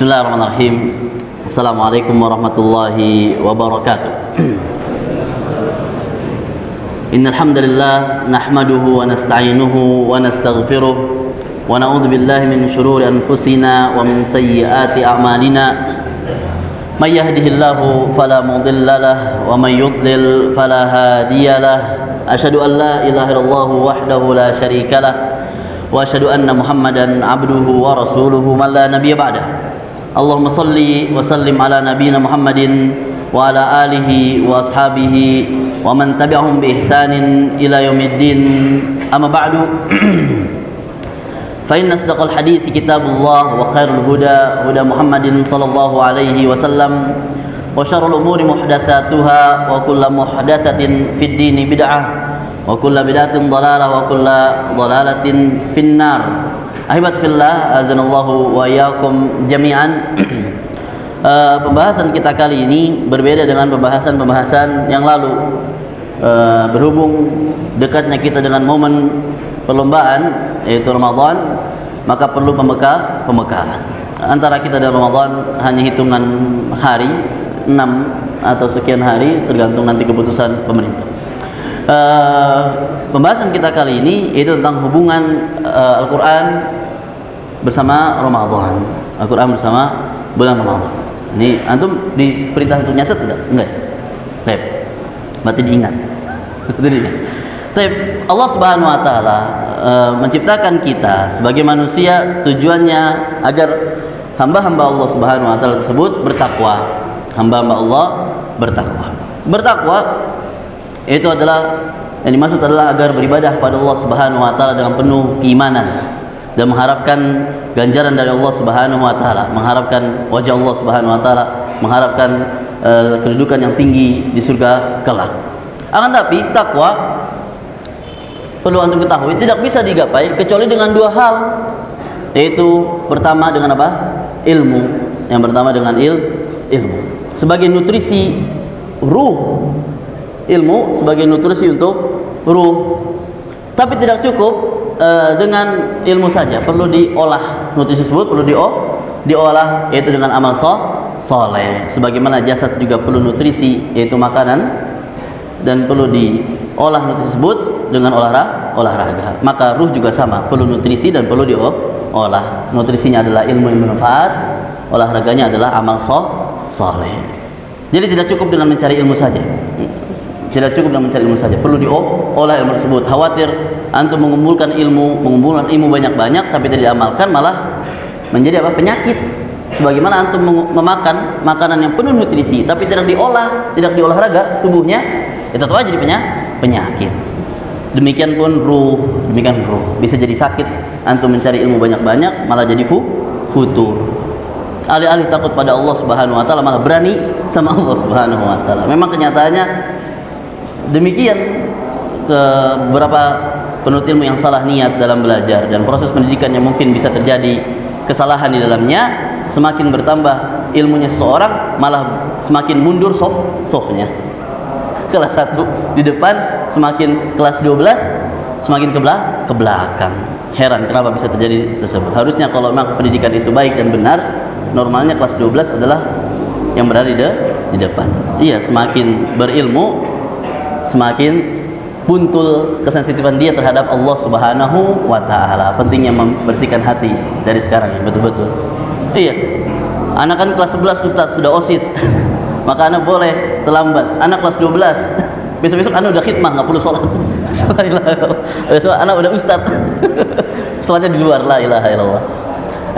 Bismillahirrahmanirrahim. Assalamualaikum warahmatullahi wabarakatuh. Innal hamdalillah nahmaduhu wa nasta'inuhu wa nastaghfiruh wa na'udzu billahi min shururi anfusina wa min sayyiati a'malina. May yahdihillahu fala mudilla lahu wa may yudlil fala hadiya lahu. Asyhadu an la ilaha illallah wahdahu la syarika lahu wa asyhadu anna Muhammadan abduhu wa rasuluhu man la nabiyya ba'dah. Allahumma salli wa sallim ala nabiyyina Muhammadin wa ala alihi wa ashabihi wa man tabi'ahum bi ihsanin ila yaumiddin. Amma ba'du. Fa inna asdaqal hadithi kitabullah wa khairul huda huda Muhammadin sallallahu alaihi wasallam wa syarrul umuri muhdatsatuha wa kullu muhdatsatin fid dini bid'ah wa kullu bid'atin dhalalah wa kullu dhalalatin finnar. Ahibat fillah, azanallahu wa iyyakum jami'an. Pembahasan kita kali ini berbeda dengan pembahasan-pembahasan yang lalu. Berhubung dekatnya kita dengan momen perlombaan yaitu Ramadan, maka perlu pembekalan. Antara kita dan Ramadan hanya hitungan hari, 6 atau sekian hari, tergantung nanti keputusan pemerintah. Pembahasan kita kali ini yaitu tentang hubungan Al-Quran bersama Ramadan. Al-Quran bersama bulan Ramadan. Ini antum diperintah untuk nyatet tidak? Enggak. Baik. Berarti diingat. Baik. Allah Subhanahu wa taala menciptakan kita sebagai manusia tujuannya agar hamba-hamba Allah Subhanahu wa taala tersebut bertakwa. Hamba-hamba Allah bertakwa. Bertakwa itu adalah yang dimaksud adalah agar beribadah kepada Allah Subhanahu wa taala dengan penuh keimanan dan mengharapkan ganjaran dari Allah Subhanahu wa taala, mengharapkan wajah Allah Subhanahu wa taala, mengharapkan kedudukan yang tinggi di surga kelak. Akan tapi takwa perlu antum ketahui tidak bisa digapai kecuali dengan dua hal, yaitu pertama dengan apa? Ilmu. Yang pertama dengan ilmu sebagai nutrisi ruh. Ilmu sebagai nutrisi untuk ruh. Tapi tidak cukup dengan ilmu saja, perlu diolah. Nutrisi tersebut perlu diolah, yaitu dengan amal soleh. Sebagaimana jasad juga perlu nutrisi, yaitu makanan, dan perlu diolah nutrisi tersebut dengan olahraga. Maka ruh juga sama, perlu nutrisi dan perlu diolah. Nutrisinya adalah ilmu yang bermanfaat, olahraganya adalah amal soleh. Jadi tidak cukup dengan mencari ilmu saja. Tidak cukup dengan mencari ilmu saja, perlu diolah ilmu tersebut. Khawatir antum mengumpulkan ilmu banyak-banyak tapi tidak diamalkan, malah menjadi apa? Penyakit. Sebagaimana antum memakan makanan yang penuh nutrisi tapi tidak diolah, tidak diolahraga tubuhnya, itu tetap aja jadi penyakit. Demikian pun ruh, bisa jadi sakit. Antum mencari ilmu banyak-banyak malah jadi futur. Alih-alih takut pada Allah Subhanahu wa taala malah berani sama Allah Subhanahu wa taala. Memang kenyataannya demikian. Ke beberapa penuntut ilmu yang salah niat dalam belajar dan proses pendidikan yang mungkin bisa terjadi kesalahan di dalamnya, semakin bertambah ilmunya seseorang malah semakin mundur softnya. Kelas 1 di depan, semakin kelas 12 semakin ke belakang. Heran kenapa bisa terjadi tersebut. Harusnya kalau memang pendidikan itu baik dan benar, normalnya kelas 12 adalah yang berada di depan. Iya, semakin berilmu semakin buntul kesensitifan dia terhadap Allah Subhanahu wa taala. Pentingnya membersihkan hati dari sekarang ya, betul-betul. Iya. Anak kan kelas 11 Ustaz sudah OSIS. Maka anak boleh terlambat. Anak kelas 12. Besok-besok anak udah khidmah, enggak perlu sholat. Besok anak udah ustaz. Sholatnya di luar, la ilaha illallah.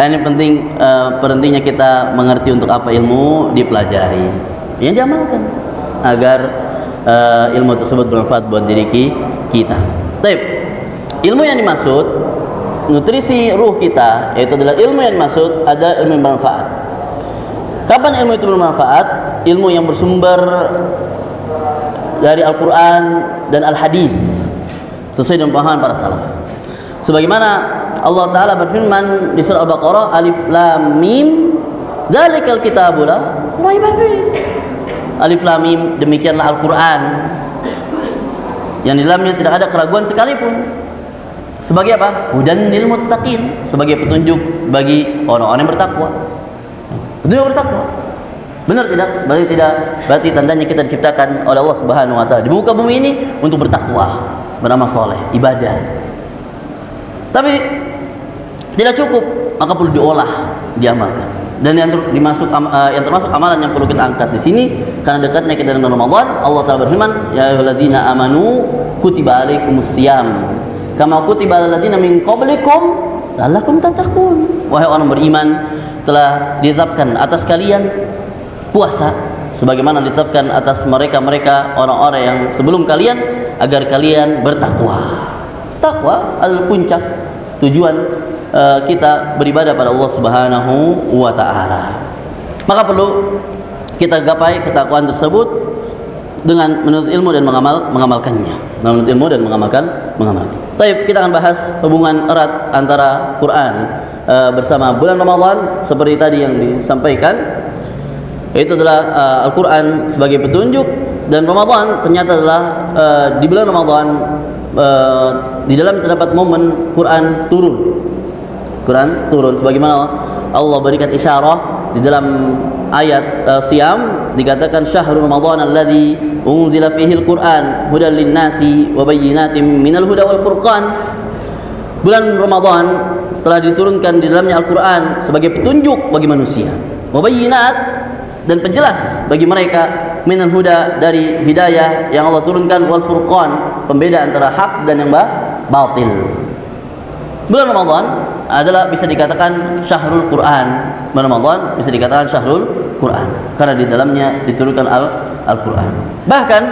Ini penting, pentingnya kita mengerti untuk apa ilmu dipelajari. Yang diamalkan agar ilmu tersebut bermanfaat buat diri kita. Baik. Ilmu yang dimaksud nutrisi ruh kita, yaitu adalah ilmu yang dimaksud ada ilmu yang bermanfaat. Kapan ilmu itu bermanfaat? Ilmu yang bersumber dari Al-Quran dan Al-Hadis sesuai dengan pemahaman para salaf. Sebagaimana Allah Ta'ala berfirman di surah Al-Baqarah, Alif Lam Mim, Dzalikal kitabu la raiba fihi. Alif Lam Mim, demikianlah Al-Quran yang di dalamnya tidak ada keraguan sekalipun. Sebagai apa? Hudan lil muttaqin, sebagai petunjuk bagi orang-orang yang bertakwa. Petunjuk bertakwa. Benar tidak? Berarti tandanya kita diciptakan oleh Allah Subhanahu wa taala di muka bumi ini untuk bertakwa, beramal soleh, ibadah. Tapi tidak cukup, maka perlu diolah, diamalkan. Dan yang termasuk amalan yang perlu kita angkat di sini karena dekatnya kita dengan Ramadan, Allah Ta'ala berfirman, ya ayyuhalladzina amanu kutiba alaikumusiyam kama kutiba alal ladzina min qablikum la'allakum tattaqun. Wahai orang beriman, telah ditetapkan atas kalian puasa sebagaimana ditetapkan atas mereka-mereka orang-orang yang sebelum kalian agar kalian bertakwa. Takwa adalah puncak tujuan kita beribadah pada Allah Subhanahu wa taala. Maka perlu kita gapai ketakwaan tersebut dengan menuntut ilmu dan mengamalkannya. Menuntut ilmu dan mengamalkan. Baik, kita akan bahas hubungan erat antara Quran bersama bulan Ramadan seperti tadi yang disampaikan. Itu adalah Al-Quran sebagai petunjuk, dan Ramadan ternyata adalah di bulan Ramadan di dalam terdapat momen Quran turun sebagaimana Allah berikan isyarah di dalam ayat Siyam, dikatakan syahrul Ramadan alladzi unzila fihi al-Quran hudan lin-nasi wa bayyinatin minal huda wal furqan. Bulan Ramadan telah diturunkan di dalamnya Al-Quran sebagai petunjuk bagi manusia, wa bayyinat, dan penjelas bagi mereka, minal huda, dari hidayah yang Allah turunkan, wal furqan, pembeda antara hak dan yang batil. Bulan Ramadan adalah bisa dikatakan syahrul Quran. Bulan Ramadan bisa dikatakan syahrul Quran karena di dalamnya diturunkan Al-Quran. Bahkan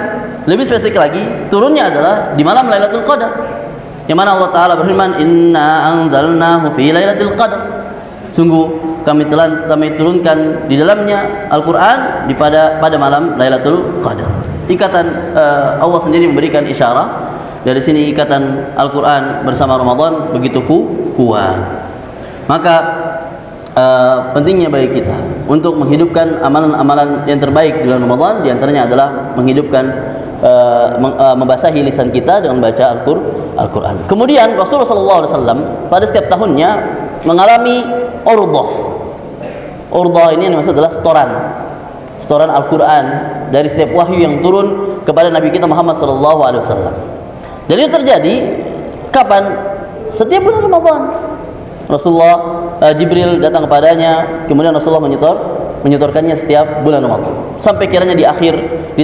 lebih spesifik lagi, turunnya adalah di malam Lailatul Qadar, yang mana Allah Ta'ala berfirman, inna anzalnahu fi Lailatul Qadar. Sungguh kami turunkan di dalamnya Al-Quran pada malam Lailatul Qadar. Ikatan Allah sendiri memberikan isyarat. Dari sini ikatan Al-Quran bersama Ramadan begitu kuat. Maka pentingnya bagi kita untuk menghidupkan amalan-amalan yang terbaik di bulan Ramadan. Di antaranya adalah menghidupkan membasahi lisan kita dengan baca Al-Quran. Kemudian Rasulullah SAW pada setiap tahunnya mengalami urdah ini yang maksud adalah setoran Al-Quran dari setiap wahyu yang turun kepada Nabi kita Muhammad SAW. Dan itu terjadi kapan? Setiap bulan Ramadan. Rasulullah Jibril datang kepadanya, kemudian Rasulullah menyetorkannya setiap bulan Ramadan. Sampai kiranya di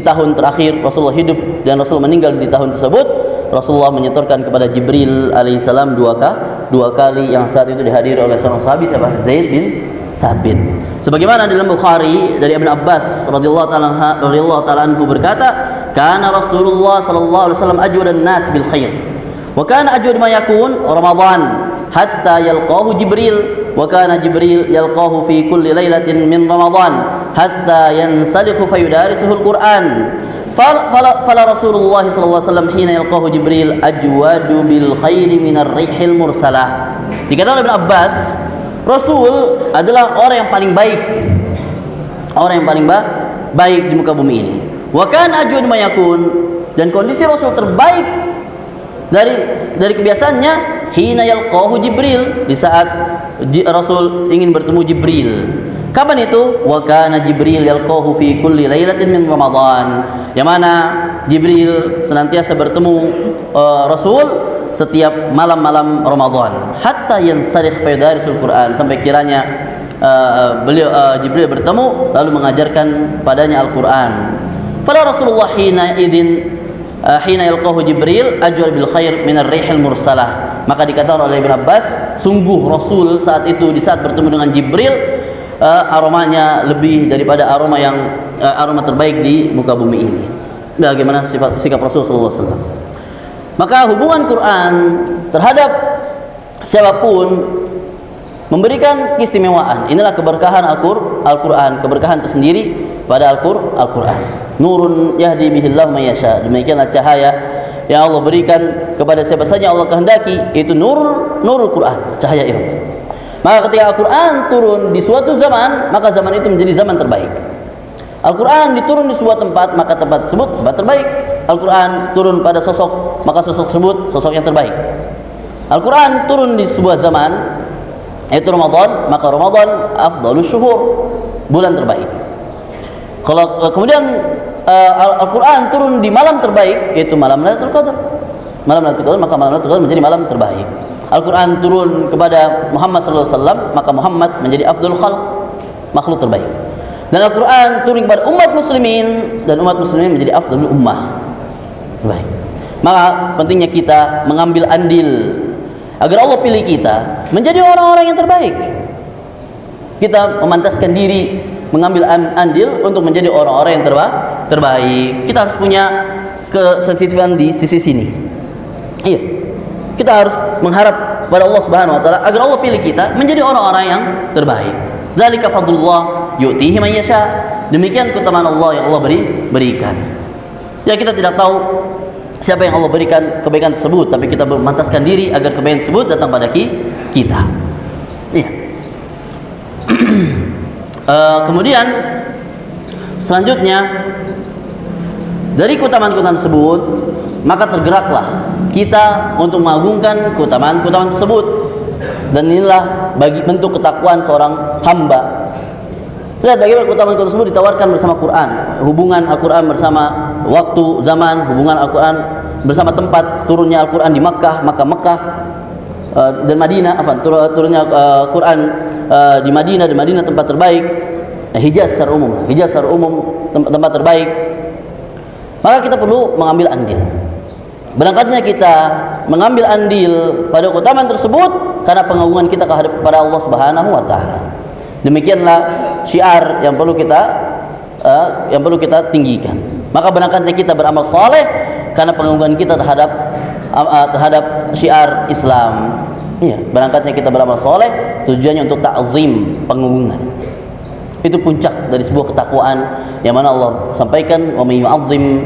tahun terakhir Rasulullah hidup dan Rasulullah meninggal di tahun tersebut, Rasulullah menyetorkan kepada Jibril alaihissalam dua kali, yang saat itu dihadiri oleh seorang sahabat siapa? Zaid bin Thabit. Sebagaimana dalam Bukhari dari Ibnu Abbas radhiyallahu taala anhu berkata, kana Rasulullah sallallahu alaihi wasallam ajwadan nas bil khair. Wa kana ajwad ma yakun Ramadan hatta yalqahu Jibril, wa kana Jibril yalqahu fi kulli lailatin min Ramadan hatta yansalikhu fayudarisuhu al-Quran. Fala Rasulullah sallallahu alaihi wasallam hina yalqahu Jibril ajwadu bil khairi minar rihil mursalah. Dikatakan oleh Ibnu Abbas, Rasul adalah orang yang paling baik, baik di muka bumi ini. Wa kana ajwad ma yakun, dan kondisi Rasul terbaik dari kebiasaannya hina yalqahu Jibril, di saat Rasul ingin bertemu Jibril. Kapan itu? Wa kana Jibril yalqahu fi kulli lailatin min Ramadan, yang mana Jibril senantiasa bertemu Rasul setiap malam-malam Ramadan, hatta yansalikh fayudarisul Quran, sampai kiranya Jibril bertemu lalu mengajarkan padanya Al-Quran. Fala Rasulullah hina yalqahu Jibril ajwal bil khair minar rihil mursalah. Maka dikatakan oleh Ibnu Abbas, sungguh Rasul saat itu di saat bertemu dengan Jibril, aromanya lebih daripada aroma terbaik di muka bumi ini. Bagaimana sikap Rasul sallallahu alaihi wasallam. Maka hubungan Quran terhadap siapapun memberikan keistimewaan. Inilah keberkahan Al-Quran, keberkahan tersendiri pada Al-Quran. Nurun yahdi bihillahu may yasha. Demikianlah cahaya yang Allah berikan kepada siapa saja Allah kehendaki, yaitu nurul Quran, cahaya ilmu. Maka ketika Al-Quran turun di suatu zaman, maka zaman itu menjadi zaman terbaik. Al-Quran diturun di sebuah tempat, maka tempat tersebut tempat terbaik. Al-Quran turun pada sosok, maka sosok tersebut sosok yang terbaik. Al-Quran turun di sebuah zaman, yaitu Ramadan, maka Ramadan afdalus syuhur. bulan terbaik. Kalau kemudian Al-Quran turun di malam terbaik, yaitu malam Lailatul Qadar. Malam Lailatul Qadar, maka malam Lailatul Qadar menjadi malam terbaik. Al-Quran turun kepada Muhammad SAW, maka Muhammad menjadi afdhul khalq, makhluk terbaik. Dan Al-Quran turun kepada umat muslimin, dan umat muslimin menjadi afdhul ummah. Baik. Maka pentingnya kita mengambil andil agar Allah pilih kita menjadi orang-orang yang terbaik. Kita memantaskan diri mengambil andil untuk menjadi orang-orang yang terbaik. Kita harus punya kesensitifan di sisi sini. Iya. Kita harus mengharap pada Allah Subhanahu wa taala agar Allah pilih kita menjadi orang-orang yang terbaik. Dzalika fadlullah yu'tihi man yasha. Demikian keutamaan Allah yang Allah berikan. Ya, kita tidak tahu siapa yang Allah berikan kebaikan tersebut, tapi kita memantaskan diri agar kebaikan tersebut datang pada kita. Iya. Kemudian selanjutnya dari keutamaan-keutamaan tersebut, maka tergeraklah kita untuk mengagungkan keutamaan-keutamaan tersebut. Dan inilah bagi bentuk ketakwaan seorang hamba. Lihat bagaimana keutamaan tersebut ditawarkan bersama Quran. Hubungan Al-Quran bersama waktu, zaman, hubungan Al-Quran bersama tempat turunnya Al-Quran di Makkah, Mekah dan Madinah. Turunnya Quran di Madinah, dan Madinah tempat terbaik. Hijaz secara umum tempat terbaik. Maka kita perlu mengambil andil. Berangkatnya kita mengambil andil pada keutamaan tersebut karena pengagungan kita kepada Allah Subhanahu wa taala. Demikianlah syiar yang perlu kita tinggikan. Maka berangkatnya kita beramal saleh karena pengagungan kita terhadap syiar Islam. Iya, berangkatnya kita beramal saleh tujuannya untuk ta'zim, pengagungan. Itu puncak dari sebuah ketakwaan yang mana Allah sampaikan, wa may yu'azzim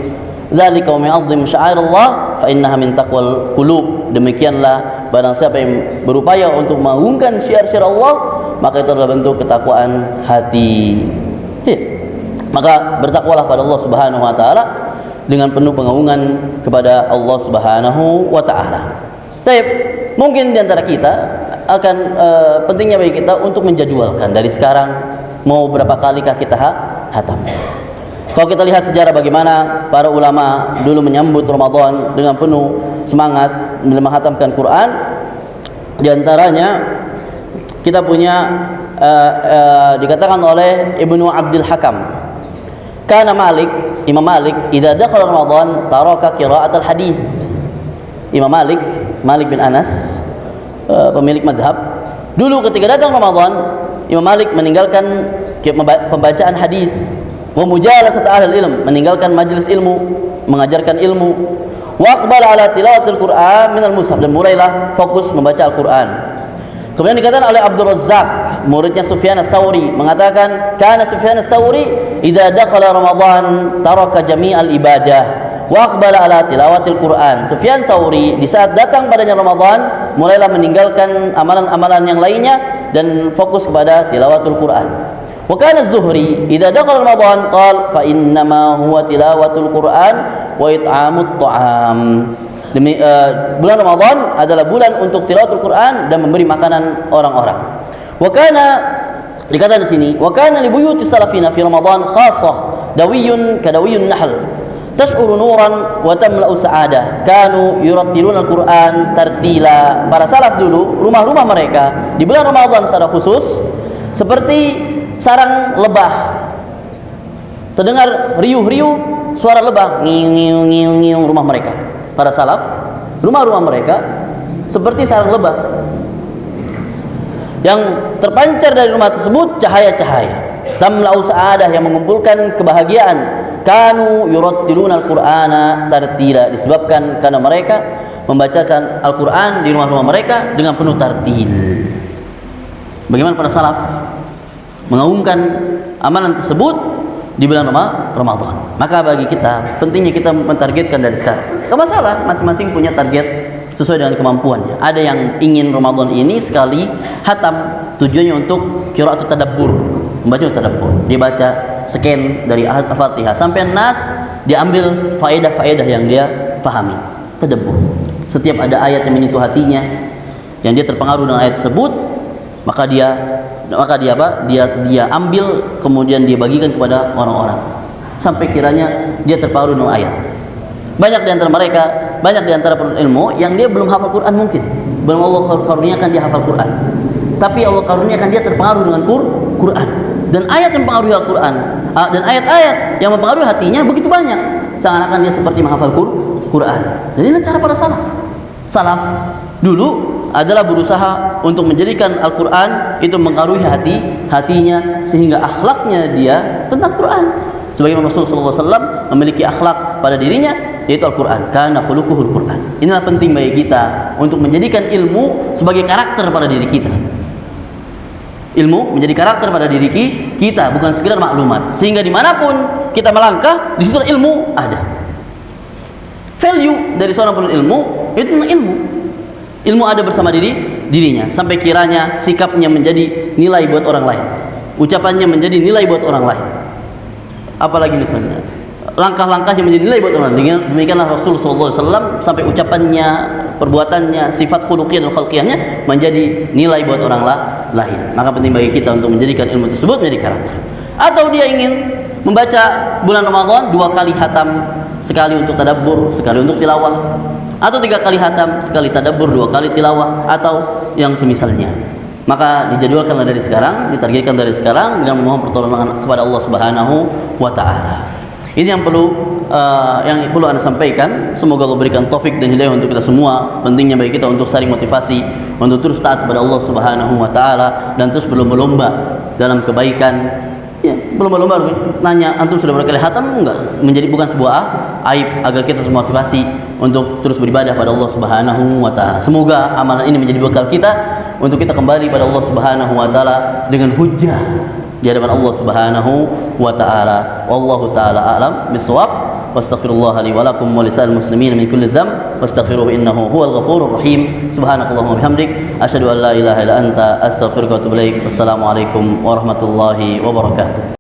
dzalika wa may yu'azzim sya'airallah fa innaha min taqwal qulub. Demikianlah barang siapa yang berupaya untuk mengagungkan syiar-syiar Allah, maka itu adalah bentuk ketakwaan hati. Ya. Maka bertakwalah pada Allah Subhanahu wa taala dengan penuh pengagungan kepada Allah Subhanahu wa taala. Baik, mungkin di antara kita akan pentingnya bagi kita untuk menjadwalkan dari sekarang mau berapa kalikah kita hatam. Kalau kita lihat sejarah bagaimana para ulama dulu menyambut Ramadan dengan penuh semangat dalam menghatamkan Quran, di antaranya kita punya dikatakan oleh Ibnu Abdul Hakam, kana Imam Malik idza dakhala Ramadan taraka qira'at al-hadis. Imam Malik bin Anas, pemilik madhab, dulu ketika datang Ramadan, Imam Malik meninggalkan pembacaan hadis, wa mujalasat ahli ilm, meninggalkan majelis ilmu, mengajarkan ilmu, wa aqbala ala tilawatil Qur'an minal mushaf, dan mulailah fokus membaca Al-Qur'an. Kemudian dikatakan oleh Abdul Razzaq, muridnya Sufyan ats-Tsauri, mengatakan kana Sufyan ats-Tsauri idza dakhala Ramadan taraka jami'al ibadah wa aqbala ala tilawatil Qur'an. Sufyan Tsauri di saat datang padanya Ramadan mulailah meninggalkan amalan-amalan yang lainnya dan fokus kepada tilawatul Quran. Wa kana Az-Zuhri idza dakhala Ramadan qala fa innama huwa tilawatul Quran wa it'amut ta'am. Bulan Ramadan adalah bulan untuk tilawatul Quran dan memberi makanan orang-orang. Wa kana dikatakan di sini, wa kana li buyuti salafina fi Ramadan khassah dawiyun kadawiyun nahl tash'uru nuran wa tamla'u sa'adah kanu yurattiluna al-Quran tartila. Para salaf dulu rumah-rumah mereka di bulan Ramadan secara khusus seperti sarang lebah, terdengar riuh-riuh suara lebah, ngiung-ngiung rumah mereka. Para salaf rumah-rumah mereka seperti sarang lebah yang terpancar dari rumah tersebut cahaya-cahaya, tamla'u sa'adah, yang mengumpulkan kebahagiaan. Kanu yurattiluna al-Qur'ana tartila, disebabkan karena mereka membacakan Al-Qur'an di rumah-rumah mereka dengan penuh tartil. Bagaimana para salaf mengagungkan amalan tersebut di bulan Ramadan. Maka bagi kita pentingnya kita mentargetkan dari sekarang. Tidak masalah, masing-masing punya target sesuai dengan kemampuannya. Ada yang ingin Ramadan ini sekali hatam, tujuannya untuk qira'atut tadabbur, membaca tadabbur. Dia baca sekian dari Al-Fatihah sampai Nas, diambil faedah-faedah yang dia pahami, tadabbur. Setiap ada ayat yang menyentuh hatinya, yang dia terpengaruh dengan ayat tersebut, maka dia maka dia apa? Dia ambil kemudian dia bagikan kepada orang-orang sampai kiranya dia terpengaruh dengan ayat. Banyak di antara mereka, banyak di antara penuntut ilmu yang dia belum hafal Quran mungkin. Belum Allah karuniakan dia hafal Quran. Tapi Allah karuniakan dia terpengaruh dengan Quran. Dan ayat yang mempengaruhi Al-Quran dan ayat-ayat yang mempengaruhi hatinya begitu banyak. Seakan-akan dia seperti menghafal Quran. Dan inilah cara para salaf. Salaf dulu adalah berusaha untuk menjadikan Al-Quran itu mengaruhi hatinya sehingga akhlaknya dia tentang Quran. Sebagaimana Rasulullah SAW memiliki akhlak pada dirinya yaitu Al-Quran. Kana khuluquhul Quran. Inilah penting bagi kita untuk menjadikan ilmu sebagai karakter pada diri kita. Ilmu menjadi karakter pada diri kita, bukan sekedar maklumat. Sehingga dimanapun kita melangkah, di situ ilmu ada. Value dari seorang penuntut ilmu itu tentang ilmu. Ilmu ada bersama dirinya sampai kiranya sikapnya menjadi nilai buat orang lain, ucapannya menjadi nilai buat orang lain. Apalagi misalnya langkah-langkahnya menjadi nilai buat orang lain. Demikianlah Rasulullah SAW sampai ucapannya, perbuatannya, sifat khuluqiyah dan khalqiyahnya menjadi nilai buat orang lain. Maka penting bagi kita untuk menjadikan ilmu tersebut menjadi karakter. Atau dia ingin membaca bulan Ramadan 2 kali khatam, sekali untuk tadabbur, sekali untuk tilawah, atau 3 kali khatam, sekali tadabbur, 2 kali tilawah, atau yang semisalnya. Maka dijadwalkanlah dari sekarang, ditargetkan dari sekarang dengan memohon pertolongan kepada Allah Subhanahu wa taala. Ini yang perlu Anda sampaikan. Semoga Allah berikan taufik dan hidayah untuk kita semua. Pentingnya bagi kita untuk saling motivasi untuk terus taat kepada Allah Subhanahu wa taala dan terus berlomba-lomba dalam kebaikan. Ya, berlomba-lomba nanya antum sudah berkali khatam enggak? Menjadi bukan sebuah aib agar kita terus motivasi untuk terus beribadah pada Allah Subhanahu wa taala. Semoga amalan ini menjadi bekal kita untuk kita kembali pada Allah Subhanahu wa taala dengan hujjah di hadapan Allah Subhanahu wa taala. Wallahu taala a'lam bissawab. Wastaghfirullah li wa lakum wa lisa'il muslimin min kulli dzamb wastaghfiruhu innahu huwal ghafurur rahim. Subhanakallahumma wa bihamdik asyhadu an la ilaha illa anta astaghfiruka wa atubu ilaik. Wassalamu alaikum warahmatullahi wabarakatuh.